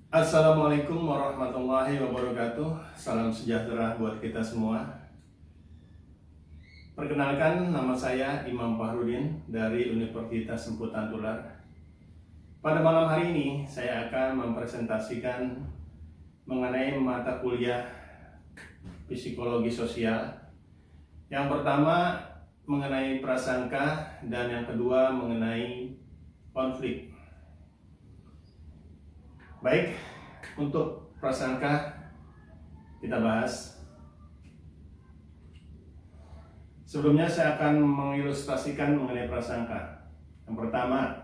Assalamualaikum warahmatullahi wabarakatuh. Salam sejahtera buat kita semua. Perkenalkan, nama saya Imam Fahrudin dari Universitas Semputan Tular. Pada malam hari ini saya akan mempresentasikan mengenai mata kuliah psikologi sosial. Yang pertama mengenai prasangka dan yang kedua mengenai konflik. Baik, untuk prasangka kita bahas. Sebelumnya saya akan mengilustrasikan mengenai prasangka. Yang pertama,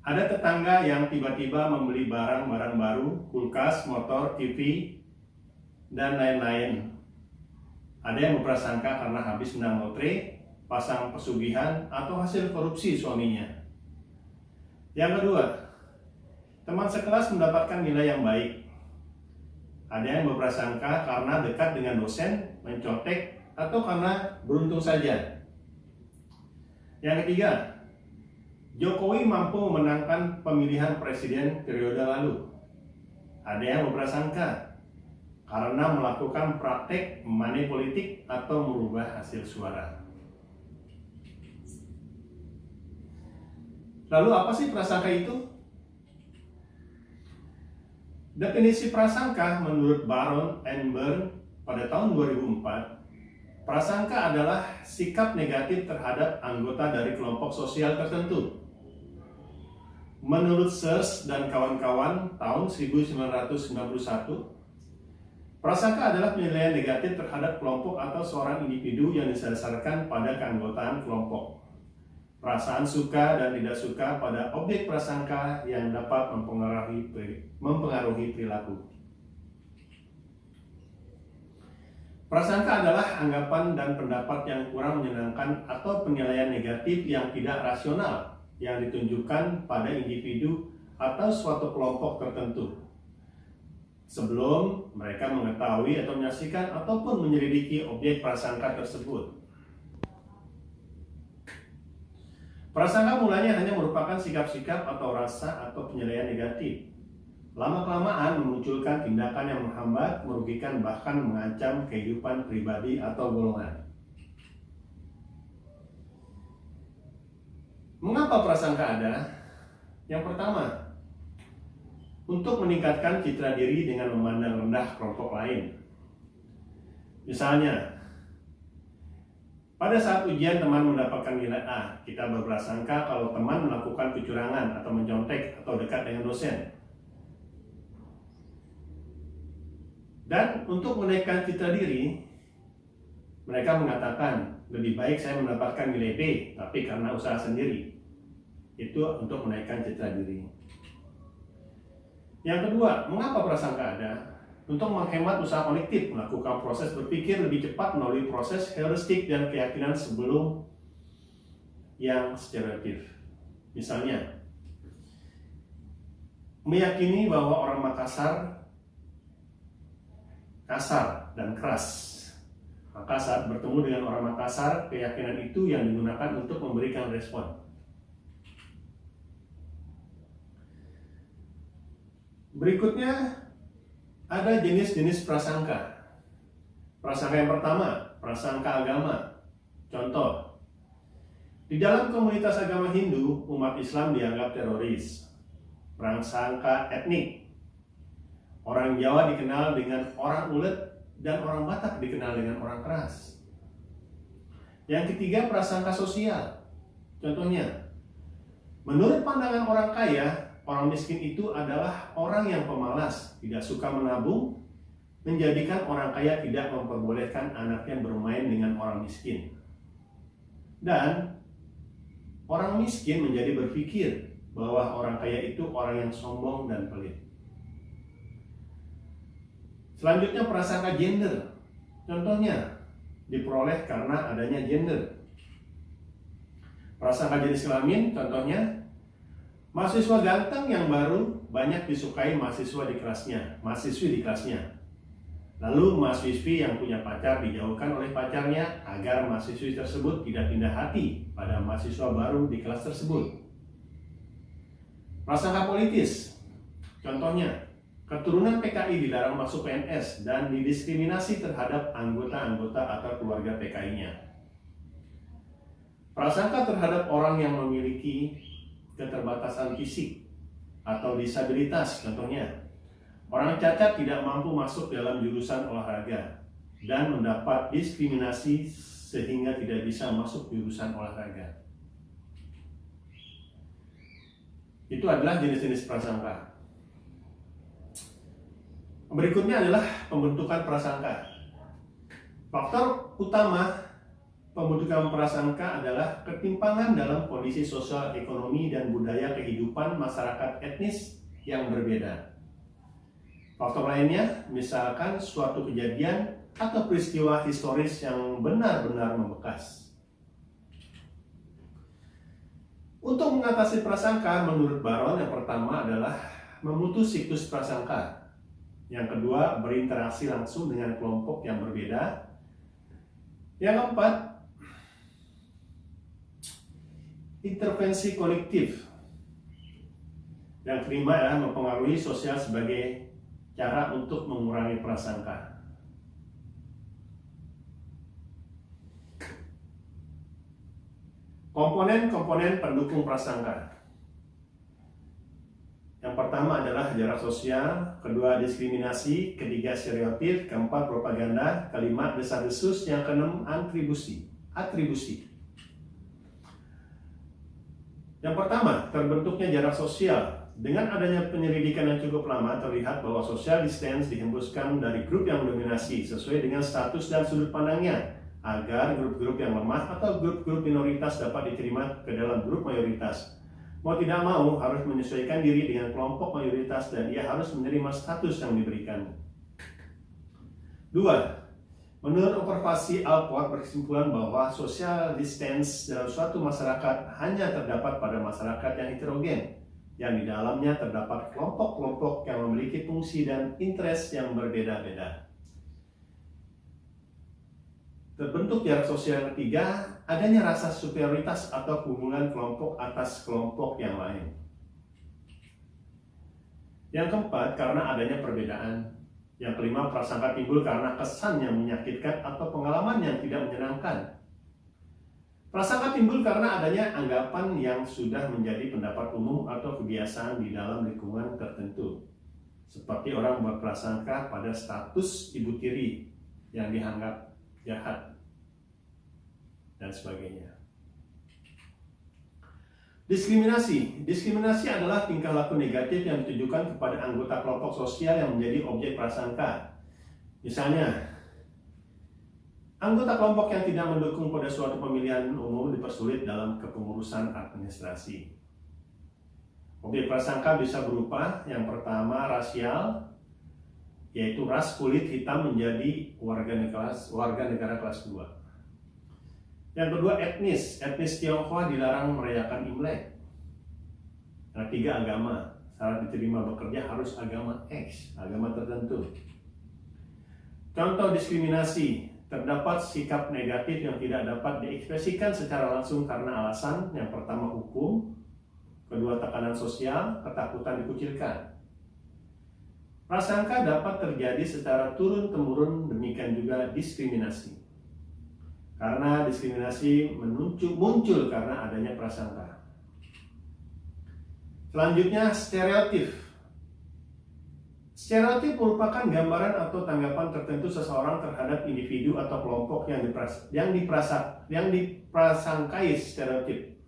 ada tetangga yang tiba-tiba membeli barang-barang baru, kulkas, motor, TV, dan lain-lain. Ada yang berprasangka karena habis menang lotre, pasang pesugihan, atau hasil korupsi suaminya. Yang kedua, teman sekelas mendapatkan nilai yang baik. Ada yang berprasangka karena dekat dengan dosen, mencontek, atau karena beruntung saja. Yang ketiga, Jokowi mampu memenangkan pemilihan presiden periode lalu. Ada yang berprasangka karena melakukan praktek money politik atau merubah hasil suara. Lalu apa sih prasangka itu? Definisi prasangka menurut Baron and Byrne pada tahun 2004, prasangka adalah sikap negatif terhadap anggota dari kelompok sosial tertentu. Menurut Search dan kawan-kawan tahun 1991, prasangka adalah penilaian negatif terhadap kelompok atau seorang individu yang didasarkan pada keanggotaan kelompok. Perasaan suka dan tidak suka pada objek prasangka yang dapat mempengaruhi perilaku. Prasangka adalah anggapan dan pendapat yang kurang menyenangkan atau penilaian negatif yang tidak rasional yang ditunjukkan pada individu atau suatu kelompok tertentu sebelum mereka mengetahui atau menyaksikan ataupun menyelidiki objek prasangka tersebut. Prasangka mulanya hanya merupakan sikap-sikap atau rasa atau penilaian negatif. Lama-kelamaan memunculkan tindakan yang menghambat, merugikan, bahkan mengancam kehidupan pribadi atau golongan. Mengapa prasangka ada? Yang pertama, untuk meningkatkan citra diri dengan memandang rendah kelompok lain. Misalnya, pada saat ujian teman mendapatkan nilai A, kita berprasangka kalau teman melakukan kecurangan atau mencontek atau dekat dengan dosen. Dan untuk menaikkan citra diri, mereka mengatakan lebih baik saya mendapatkan nilai B, tapi karena usaha sendiri. Itu untuk menaikkan citra diri. Yang kedua, mengapa prasangka ada? Untuk menghemat usaha kognitif, melakukan proses berpikir lebih cepat melalui proses heuristik dan keyakinan sebelum yang stereotip. Misalnya, meyakini bahwa orang Makassar kasar dan keras. Maka saat bertemu dengan orang Makassar, keyakinan itu yang digunakan untuk memberikan respon. Berikutnya, ada jenis-jenis prasangka. Prasangka yang pertama, prasangka agama. Contoh, di dalam komunitas agama Hindu, umat Islam dianggap teroris. Prasangka etnik. Orang Jawa dikenal dengan orang ulet dan orang Batak dikenal dengan orang keras. Yang ketiga, prasangka sosial. Contohnya, menurut pandangan orang kaya, orang miskin itu adalah orang yang pemalas, tidak suka menabung, menjadikan orang kaya tidak memperbolehkan anaknya bermain dengan orang miskin. Dan orang miskin menjadi berpikir bahwa orang kaya itu orang yang sombong dan pelit. Selanjutnya, prasangka gender. Contohnya, diperoleh karena adanya gender. Prasangka jenis kelamin, contohnya, mahasiswa ganteng yang baru banyak disukai mahasiswa di kelasnya, mahasiswi di kelasnya. Lalu mahasiswi yang punya pacar dijauhkan oleh pacarnya agar mahasiswi tersebut tidak pindah hati pada mahasiswa baru di kelas tersebut. Prasangka politis. Contohnya, keturunan PKI dilarang masuk PNS dan didiskriminasi terhadap anggota-anggota atau keluarga PKI-nya. Prasangka terhadap orang yang memiliki keterbatasan fisik atau disabilitas, contohnya, orang cacat tidak mampu masuk dalam jurusan olahraga dan mendapat diskriminasi sehingga tidak bisa masuk jurusan olahraga. Itu adalah jenis-jenis prasangka. Berikutnya adalah pembentukan prasangka. Faktor utama pembentukan prasangka adalah ketimpangan dalam kondisi sosial, ekonomi, dan budaya kehidupan masyarakat etnis yang berbeda. Faktor lainnya, misalkan suatu kejadian atau peristiwa historis yang benar-benar membekas. Untuk mengatasi prasangka, menurut Baron, yang pertama adalah memutus siklus prasangka. Yang kedua, berinteraksi langsung dengan kelompok yang berbeda. Yang keempat, intervensi kolektif. Yang kelima adalah mempengaruhi sosial sebagai cara untuk mengurangi prasangka. Komponen-komponen pendukung prasangka. Yang pertama adalah jarak sosial, kedua diskriminasi, ketiga stereotip, keempat propaganda, kelima desas-desus, yang keenam atribusi. Yang pertama, terbentuknya jarak sosial. Dengan adanya penyelidikan yang cukup lama, terlihat bahwa social distance dihembuskan dari grup yang mendominasi sesuai dengan status dan sudut pandangnya, agar grup-grup yang lemah atau grup-grup minoritas dapat diterima ke dalam grup mayoritas. Mau tidak mau harus menyesuaikan diri dengan kelompok mayoritas dan ia harus menerima status yang diberikan. 2. Menurut observasi Alport berkesimpulan bahwa social distance dalam suatu masyarakat hanya terdapat pada masyarakat yang heterogen, yang di dalamnya terdapat kelompok-kelompok yang memiliki fungsi dan interest yang berbeda-beda. Terbentuk jarak sosial yang ketiga, adanya rasa superioritas atau hubungan kelompok atas kelompok yang lain. Yang keempat, karena adanya perbedaan. Yang kelima, prasangka timbul karena kesan yang menyakitkan atau pengalaman yang tidak menyenangkan. Prasangka timbul karena adanya anggapan yang sudah menjadi pendapat umum atau kebiasaan di dalam lingkungan tertentu. Seperti orang berprasangka pada status ibu tiri yang dianggap jahat dan sebagainya. Diskriminasi adalah tingkah laku negatif yang ditujukan kepada anggota kelompok sosial yang menjadi objek prasangka. Misalnya, anggota kelompok yang tidak mendukung pada suatu pemilihan umum dipersulit dalam kepengurusan administrasi. Objek prasangka bisa berupa yang pertama rasial, yaitu ras kulit hitam menjadi warga negara kelas 2. Yang kedua etnis Tionghoa dilarang merayakan Imlek. Yang ketiga agama, syarat diterima bekerja harus agama X, agama tertentu. Contoh diskriminasi, terdapat sikap negatif yang tidak dapat diekspresikan secara langsung karena alasan yang pertama hukum, kedua tekanan sosial, ketakutan dikucilkan. Prasangka dapat terjadi secara turun-temurun, demikian juga diskriminasi. Karena diskriminasi muncul karena adanya prasangka. Selanjutnya stereotip. Stereotip merupakan gambaran atau tanggapan tertentu seseorang terhadap individu atau kelompok yang diprasangkai stereotip.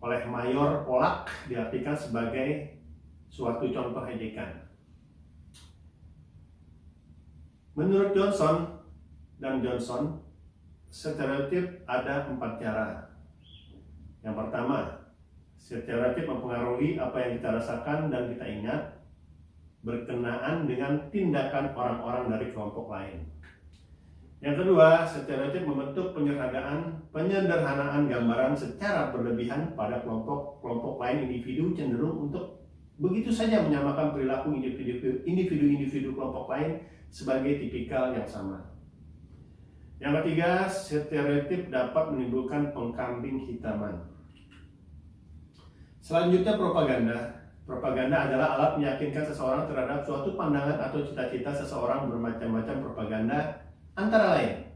Oleh Mayor Polak diartikan sebagai suatu contoh ejekan. Menurut Johnson, stereotip ada 4 cara. Yang pertama, stereotip mempengaruhi apa yang kita rasakan dan kita ingat berkenaan dengan tindakan orang-orang dari kelompok lain. Yang kedua, stereotip membentuk penyederhanaan gambaran secara berlebihan pada kelompok lain. Individu cenderung untuk begitu saja menyamakan perilaku individu kelompok lain sebagai tipikal yang sama. Yang ketiga, stereotip dapat menimbulkan pengkambing hitaman. Selanjutnya propaganda. Propaganda adalah alat meyakinkan seseorang terhadap suatu pandangan atau cita-cita seseorang bermacam-macam propaganda, antara lain.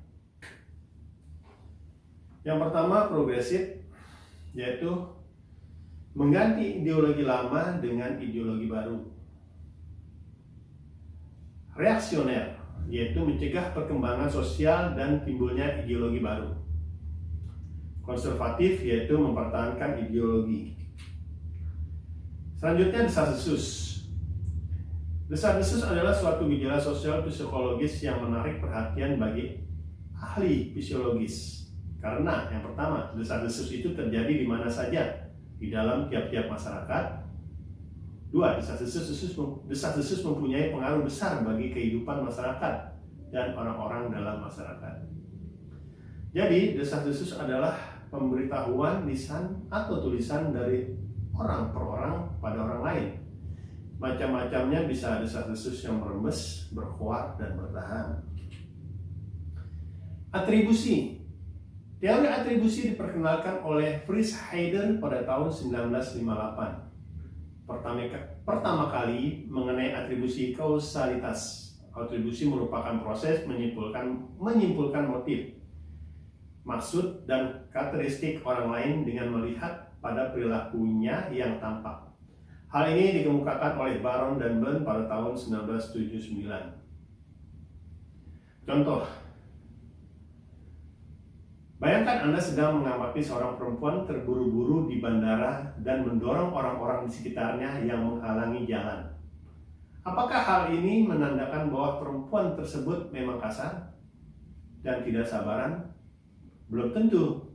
Yang pertama, progresif, yaitu mengganti ideologi lama dengan ideologi baru. Reaksioner, yaitu mencegah perkembangan sosial dan timbulnya ideologi baru. Konservatif, yaitu mempertahankan ideologi. Selanjutnya, desas-desus. Desas-desus adalah suatu gejala sosial psikologis yang menarik perhatian bagi ahli fisiologis. Karena yang pertama, desas-desus itu terjadi di mana saja di dalam tiap-tiap masyarakat. Dua, desas-desus mempunyai pengaruh besar bagi kehidupan masyarakat dan orang-orang dalam masyarakat. Jadi, desas-desus adalah pemberitahuan lisan atau tulisan dari orang per orang pada orang lain. Macam-macamnya, bisa desas-desus yang merembes, berkuat, dan bertahan. Atribusi. Teori atribusi diperkenalkan oleh Fritz Heider pada tahun 1958. Pertama kali mengenai atribusi kausalitas. Atribusi merupakan proses menyimpulkan motif, maksud, dan karakteristik orang lain dengan melihat pada perilakunya yang tampak. Hal ini dikemukakan oleh Baron dan Ben pada tahun 1979. Contoh, bayangkan Anda sedang mengamati seorang perempuan terburu-buru di bandara dan mendorong orang-orang di sekitarnya yang menghalangi jalan. Apakah hal ini menandakan bahwa perempuan tersebut memang kasar dan tidak sabaran? Belum tentu.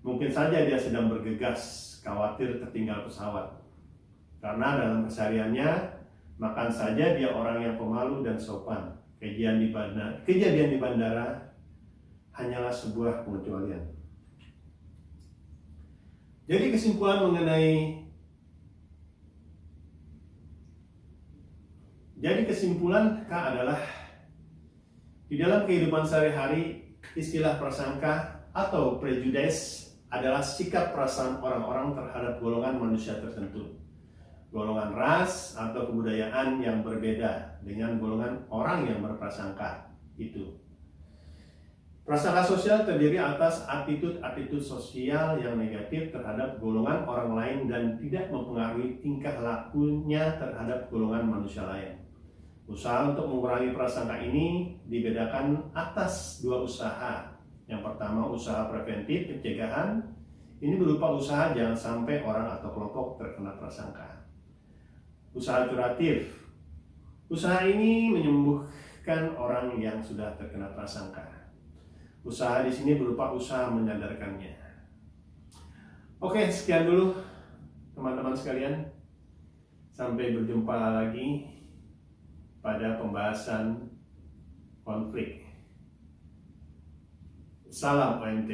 Mungkin saja dia sedang bergegas, khawatir tertinggal pesawat. Karena dalam kesehariannya, makan saja dia orang yang pemalu dan sopan. Kejadian di bandara hanyalah sebuah pengecualian. Jadi kesimpulan K adalah di dalam kehidupan sehari-hari, istilah prasangka atau prejudice adalah sikap perasaan orang-orang terhadap golongan manusia tertentu, golongan ras atau kebudayaan yang berbeda dengan golongan orang yang berprasangka itu. Prasangka sosial terdiri atas attitude sosial yang negatif terhadap golongan orang lain dan tidak mempengaruhi tingkah lakunya terhadap golongan manusia lain. Usaha untuk mengurangi prasangka ini dibedakan atas dua usaha. Yang pertama, usaha preventif pencegahan. Ini berupa usaha jangan sampai orang atau kelompok terkena prasangka. Usaha kuratif. Usaha ini menyembuhkan orang yang sudah terkena prasangka. Usaha di sini berupa usaha menyadarkannya. Oke, sekian dulu teman-teman sekalian. Sampai berjumpa lagi pada pembahasan konflik. Salam OMT.